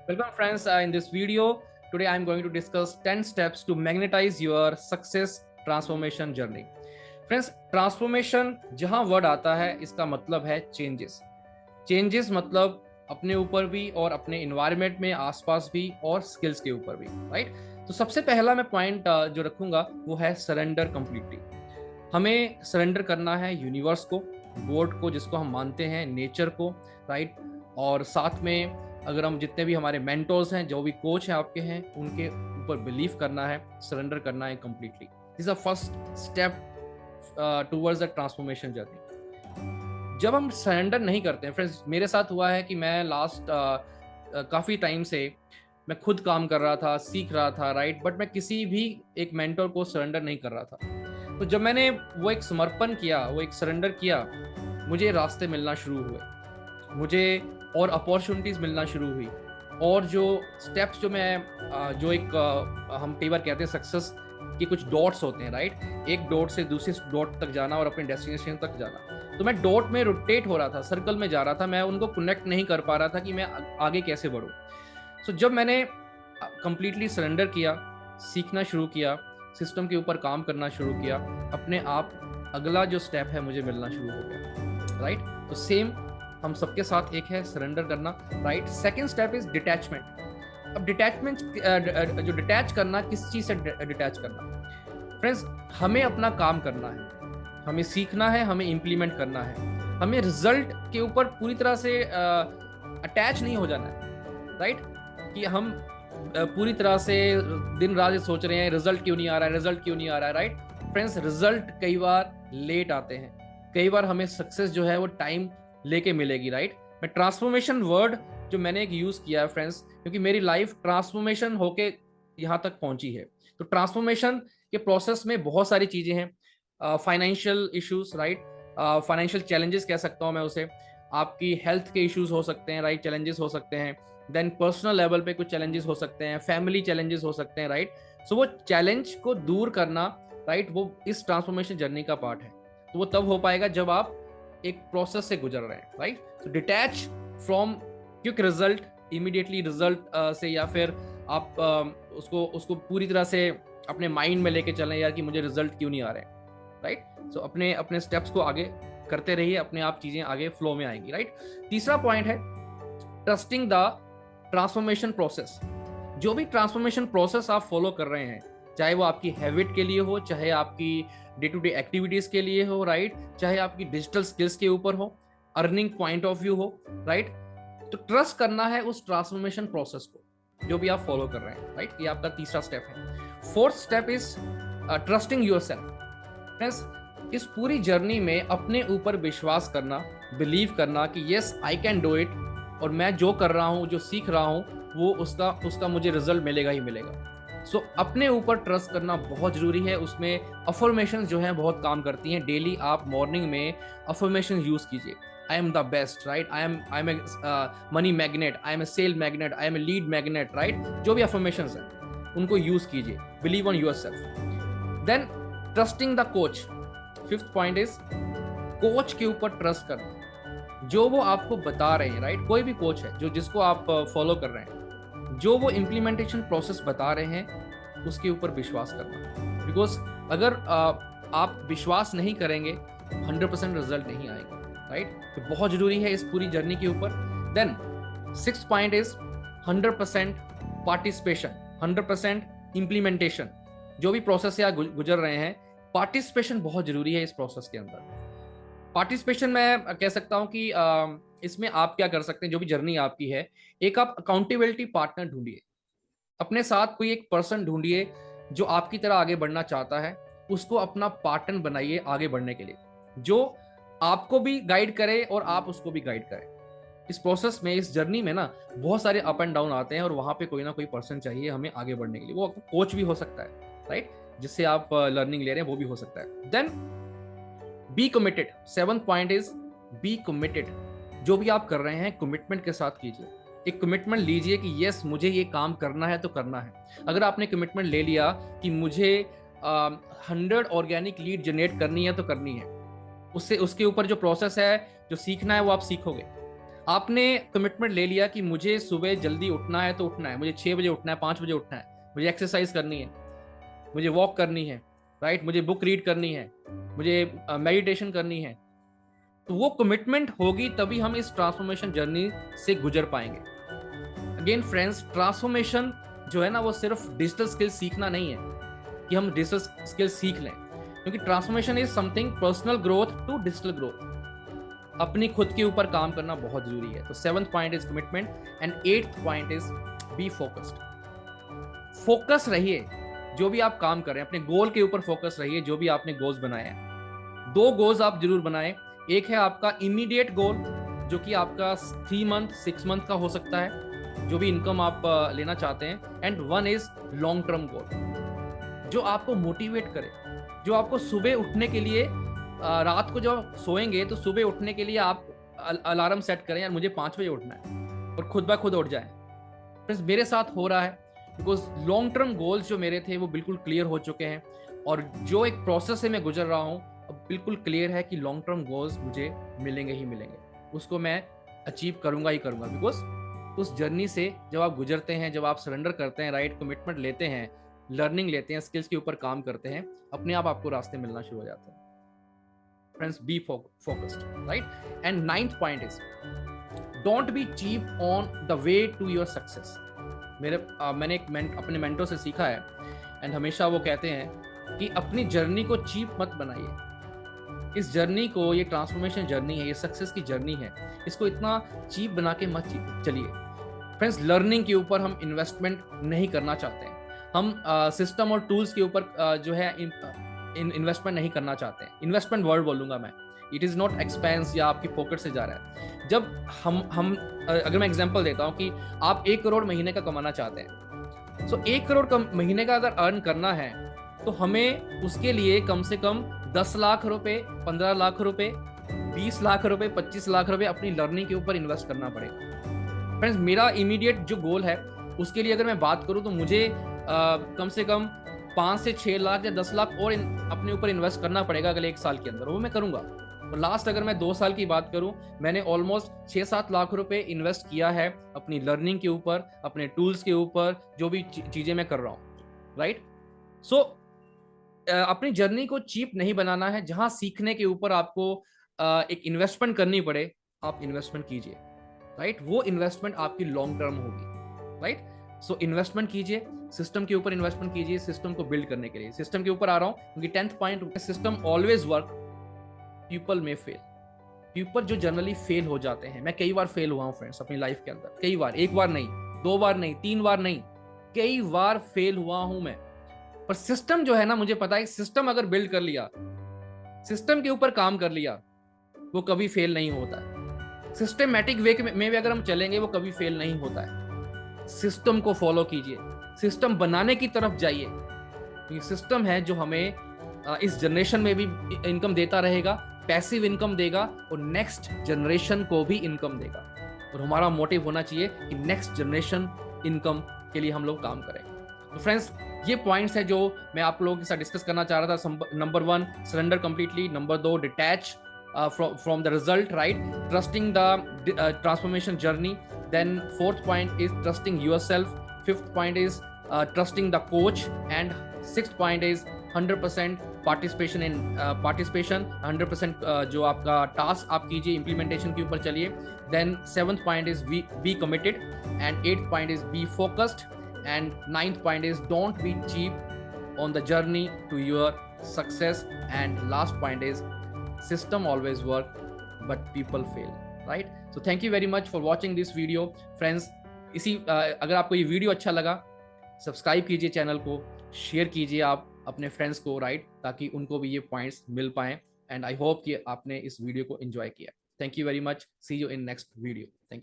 Welcome friends, in this video today I am going to discuss 10 steps to magnetize your success transformation journey. Friends, transformation जहां word आता है इसका मतलब है changes मतलब अपने ऊपर भी और अपने इन्वायरमेंट में आसपास भी और स्किल्स के ऊपर भी, राइट। तो सबसे पहला मैं पॉइंट जो रखूंगा वो है सरेंडर कंप्लीटली। हमें सरेंडर करना है यूनिवर्स को, गॉड को जिसको हम मानते हैं, नेचर को, राइट। और साथ में अगर हम जितने भी हमारे मेंटोर्स हैं, जो भी कोच हैं आपके हैं, उनके ऊपर बिलीव करना है, सरेंडर करना है completely. This is the first step towards the transformation journey. जब हम सरेंडर नहीं करते हैं फ्रेंड्स, मेरे साथ हुआ है कि मैं लास्ट काफ़ी टाइम से मैं खुद काम कर रहा था, सीख रहा था, राइट, बट मैं किसी भी एक मेंटर को सरेंडर नहीं कर रहा था। तो जब मैंने वो एक समर्पण किया, वो एक सरेंडर किया, मुझे रास्ते मिलना शुरू हुए, मुझे और अपॉर्चुनिटीज़ मिलना शुरू हुई। और जो स्टेप्स जो मैं जो एक हम कई बार कहते हैं सक्सेस के कुछ डॉट्स होते हैं, राइट, एक डॉट से दूसरे डॉट तक जाना और अपने डेस्टिनेशन तक जाना। तो मैं डॉट में रोटेट हो रहा था, सर्कल में जा रहा था, मैं उनको कनेक्ट नहीं कर पा रहा था कि मैं आगे कैसे बढ़ूँ। सो जब मैंने कंप्लीटली सरेंडर किया, सीखना शुरू किया, सिस्टम के ऊपर काम करना शुरू किया, अपने आप अगला जो स्टेप है मुझे मिलना शुरू हो गया, राइट। तो सेम हम सबके साथ एक है सरेंडर करना, right. Second step is detachment. अब डिटैचमेंट जो डिटैच करना, किस चीज से डिटैच करना? फ्रेंड्स, हमें अपना काम करना है, हमें सीखना है, हमें इम्प्लीमेंट करना है, हमें रिजल्ट के ऊपर पूरी तरह से अटैच नहीं हो जाना है, राइट। कि हम पूरी तरह से दिन रात सोच रहे हैं रिजल्ट क्यों नहीं आ रहा है, रिजल्ट क्यों नहीं आ रहा है, राइट। फ्रेंड्स, रिजल्ट कई बार लेट आते हैं, कई बार हमें सक्सेस जो है वो टाइम लेके मिलेगी, राइट। मैं ट्रांसफॉर्मेशन वर्ड जो मैंने एक यूज किया है फ्रेंड्स, क्योंकि मेरी लाइफ ट्रांसफॉर्मेशन होके यहाँ तक पहुंची है। तो ट्रांसफॉर्मेशन के प्रोसेस में बहुत सारी चीजें हैं, financial issues, right, financial challenges कह सकता हूँ मैं उसे, आपकी हेल्थ के इश्यूज हो सकते हैं, राइट, चैलेंजेस हो सकते हैं, देन पर्सनल लेवल पे कुछ चैलेंजेस हो सकते हैं, फैमिली चैलेंजेस हो सकते हैं, राइट। सो वो चैलेंज को दूर करना, राइट, वो इस ट्रांसफॉर्मेशन जर्नी का पार्ट है। तो वो तब हो पाएगा जब आप एक प्रोसेस से गुजर रहे हैं, राइट। तो detach from quick result, immediately result से, या फिर आप उसको पूरी तरह से अपने माइंड में लेके चलें यार कि मुझे रिजल्ट क्यों नहीं आ रहे हैं, राइट। सो अपने अपने स्टेप्स को आगे करते रहिए, अपने आप चीजें आगे फ्लो में आएंगी, राइट। तीसरा पॉइंट है ट्रस्टिंग द ट्रांसफॉर्मेशन प्रोसेस। जो भी ट्रांसफॉर्मेशन प्रोसेस आप फॉलो कर रहे हैं, चाहे वो आपकी हैबिट के लिए हो, चाहे आपकी डे टू डे एक्टिविटीज के लिए हो, राइट, चाहे आपकी डिजिटल स्किल्स के ऊपर हो, अर्निंग पॉइंट ऑफ व्यू हो, राइट। तो ट्रस्ट करना है उस ट्रांसफॉर्मेशन प्रोसेस को जो भी आप फॉलो कर रहे हैं, राइट। ये आपका तीसरा स्टेप है। Fourth step is trusting yourself. Friends, इस पूरी जर्नी में अपने ऊपर विश्वास करना, बिलीव करना कि yes I can do it, और मैं जो कर रहा हूँ, जो सीख रहा हूँ, वो उसका मुझे रिजल्ट मिलेगा ही मिलेगा। सो अपने ऊपर ट्रस्ट करना बहुत जरूरी है। उसमें अफर्मेशन जो हैं बहुत काम करती हैं। डेली आप मॉर्निंग में अफर्मेशन यूज कीजिए। I am the best, right, I am a money magnet, I am a sale magnet, I am a lead magnet, right. जो भी अफर्मेशन हैं उनको यूज कीजिए। Believe on yourself. Then trusting the coach. Fifth point is coach के ऊपर trust करना। जो वो आपको बता रहे हैं, राइट, कोई भी कोच है जो जिसको आप फॉलो कर रहे हैं, जो वो इम्प्लीमेंटेशन प्रोसेस बता रहे हैं उसके ऊपर विश्वास करना। बिकॉज अगर आप विश्वास नहीं करेंगे 100% रिजल्ट नहीं आएगा, राइट। तो बहुत जरूरी है इस पूरी जर्नी के ऊपर। Then sixth point is 100% participation, 100% implementation. जो भी प्रोसेस से आप गुजर रहे हैं, पार्टिसिपेशन बहुत जरूरी है इस प्रोसेस के अंदर। पार्टिसिपेशन मैं कह सकता हूं कि इसमें आप क्या कर सकते हैं, जो भी जर्नी आपकी है, एक आप अकाउंटेबिलिटी पार्टनर ढूंढिए। अपने साथ कोई एक पर्सन ढूंढिए जो आपकी तरह आगे बढ़ना चाहता है, उसको अपना पार्टनर बनाइए आगे बढ़ने के लिए, जो आपको भी गाइड करे और आप उसको भी गाइड करें। इस प्रोसेस में, इस जर्नी में ना बहुत सारे अप एंड डाउन आते हैं, और वहां पे कोई ना कोई पर्सन चाहिए हमें आगे बढ़ने के लिए। वो कोच भी हो सकता है, राइट, जिससे आप लर्निंग ले रहे हैं, वो भी हो सकता है। Then be committed. Seventh point is be committed. जो भी आप कर रहे हैं कमिटमेंट के साथ कीजिए। एक कमिटमेंट लीजिए कि यस मुझे ये काम करना है तो करना है। अगर आपने कमिटमेंट ले लिया कि मुझे 100 ऑर्गेनिक लीड जनरेट करनी है तो करनी है, उससे उसके ऊपर जो प्रोसेस है, जो सीखना है, वो आप सीखोगे। आपने कमिटमेंट ले लिया कि मुझे सुबह जल्दी उठना है तो उठना है, मुझे 6 बजे उठना है, 5 बजे उठना है, मुझे एक्सरसाइज करनी है, मुझे वॉक करनी है, राइट, मुझे बुक रीड करनी है, मुझे मेडिटेशन करनी है, तो वो कमिटमेंट होगी तभी हम इस ट्रांसफॉर्मेशन जर्नी से गुजर पाएंगे। अगेन फ्रेंड्स, ट्रांसफॉर्मेशन जो है ना वो सिर्फ डिजिटल स्किल सीखना नहीं है कि हम डिजिटल स्किल सीख लें, क्योंकि transformation is something personal growth to digital growth. अपनी खुद के ऊपर काम करना बहुत जरूरी है। तो 7th point is commitment and 8th point is be focused. Focus रहिए, जो भी आप काम कर रहे हैं अपने गोल के ऊपर फोकस रहिए। जो भी आपने गोल्स बनाए हैं, 2 गोल्स आप जरूर बनाएं। एक है आपका इमीडिएट गोल, जो कि आपका 3 मंथ 6 मंथ का हो सकता है, जो भी इनकम आप लेना चाहते हैं। And 1 is long term goal, जो आपको मोटिवेट करे, जो आपको सुबह उठने के लिए, रात को जब सोएंगे तो सुबह उठने के लिए आप अलार्म सेट करें, यार मुझे 5 बजे उठना है, और खुद ब खुद उठ जाए। फ्रेंड्स, मेरे साथ हो रहा है, बिकॉज लॉन्ग टर्म गोल्स जो मेरे थे वो बिल्कुल क्लियर हो चुके हैं, और जो एक प्रोसेस से मैं गुजर रहा हूँ अब बिल्कुल क्लियर है कि लॉन्ग टर्म गोल्स मुझे मिलेंगे ही मिलेंगे, उसको मैं अचीव करूंगा ही करूंगा। बिकॉज उस जर्नी से जब आप गुजरते हैं, जब आप सरेंडर करते हैं, राइट, कमिटमेंट लेते हैं, लर्निंग लेते हैं, स्किल्स के ऊपर काम करते हैं, अपने आप आपको रास्ते मिलना शुरू हो जाते हैं। Friends, be focused, right? And 9th point is don't be cheap on the way to your success. मैंने अपने मेंटर से सीखा है, एंड हमेशा वो कहते हैं कि अपनी जर्नी को चीप मत बनाइए। इस जर्नी को, ये ट्रांसफॉर्मेशन जर्नी है, ये सक्सेस की जर्नी है, इसको इतना चीप बना के मत चलिए। फ्रेंड्स, लर्निंग के ऊपर हम इन्वेस्टमेंट नहीं करना चाहते हैं, हम सिस्टम और टूल्स के ऊपर जो है इन्वेस्टमेंट नहीं करना चाहते हैं। इन्वेस्टमेंट वर्ड बोलूंगा मैं, इट इज नॉट एक्सपेंस या आपकी पॉकेट से जा रहा है। जब हम अगर मैं एग्जांपल देता हूं कि आप 1 करोड़ महीने का कमाना चाहते हैं, सो 1 करोड़ महीने का अगर अर्न करना है तो हमें उसके लिए कम से कम 10 लाख रुपए, 15 लाख रुपए, 20 लाख रुपए, 25 लाख रुपए अपनी लर्निंग के ऊपर इन्वेस्ट करना पड़ेगा। फ्रेंड्स, मेरा इमीडिएट जो गोल है उसके लिए अगर मैं बात करूं तो मुझे कम से कम 5 से 6 लाख या 10 लाख और अपने ऊपर इन्वेस्ट करना पड़ेगा अगले 1 साल के अंदर, वो मैं करूंगा। और लास्ट अगर मैं 2 साल की बात करूं, मैंने ऑलमोस्ट 6-7 लाख रुपए इन्वेस्ट किया है अपनी लर्निंग के ऊपर, अपने टूल्स के ऊपर, जो भी चीजें मैं कर रहा हूं, राइट। सो अपनी जर्नी को चीप नहीं बनाना है। जहां सीखने के ऊपर आपको एक इन्वेस्टमेंट करनी पड़े, आप इन्वेस्टमेंट कीजिए, राइट। वो इन्वेस्टमेंट आपकी लॉन्ग टर्म होगी, राइट। सो इन्वेस्टमेंट कीजिए, सिस्टम के ऊपर इन्वेस्टमेंट कीजिए, सिस्टम को बिल्ड करने के लिए। सिस्टम के ऊपर आ रहा हूं क्योंकि 10th point, system always work, people में फेल। पीपल जो जनरली फेल हो जाते हैं, मैं कई बार फेल हुआ हूं फ्रेंड्स अपनी लाइफ के अंदर, कई बार, 1 बार नहीं, 2 बार नहीं, 3 बार नहीं, कई बार फेल हुआ हूं मैं। पर सिस्टम जो है ना, मुझे पता है सिस्टम अगर बिल्ड कर लिया, सिस्टम के ऊपर काम कर लिया, वो कभी फेल नहीं होता है। सिस्टमैटिक वे में भी अगर हम चलेंगे वो कभी फेल नहीं होता है। सिस्टम को फॉलो कीजिए, सिस्टम बनाने की तरफ जाइए। ये सिस्टम है जो हमें इस जनरेशन में भी इनकम देता रहेगा, पैसिव इनकम देगा, और नेक्स्ट जनरेशन को भी इनकम देगा। और हमारा मोटिव होना चाहिए कि नेक्स्ट जनरेशन इनकम के लिए हम लोग काम करें। तो फ्रेंड्स, ये पॉइंट्स है जो मैं आप लोगों के साथ डिस्कस करना चाह रहा था। Number 1, surrender completely. Number 2, detach from the result, right, trusting the transformation journey. Then 4th point is trusting yourself. 5th point is trusting the coach, and 6th point is 100% participation in 100% जो आपका task आप कीजिए, implementation के ऊपर चलिए। Then 7th point is be committed, and 8th point is be focused, and 9th point is don't be cheap on the journey to your success, and last point is system always work but people fail, right? So thank you very much for watching this video, friends. अगर आपको ये video अच्छा लगा, subscribe कीजिए channel को, share कीजिए आप अपने फ्रेंड्स को, राइट, ताकि उनको भी ये पॉइंट्स मिल पाएं। एंड आई होप कि आपने इस वीडियो को एंजॉय किया। Thank you very much, see you in next video. Thank you.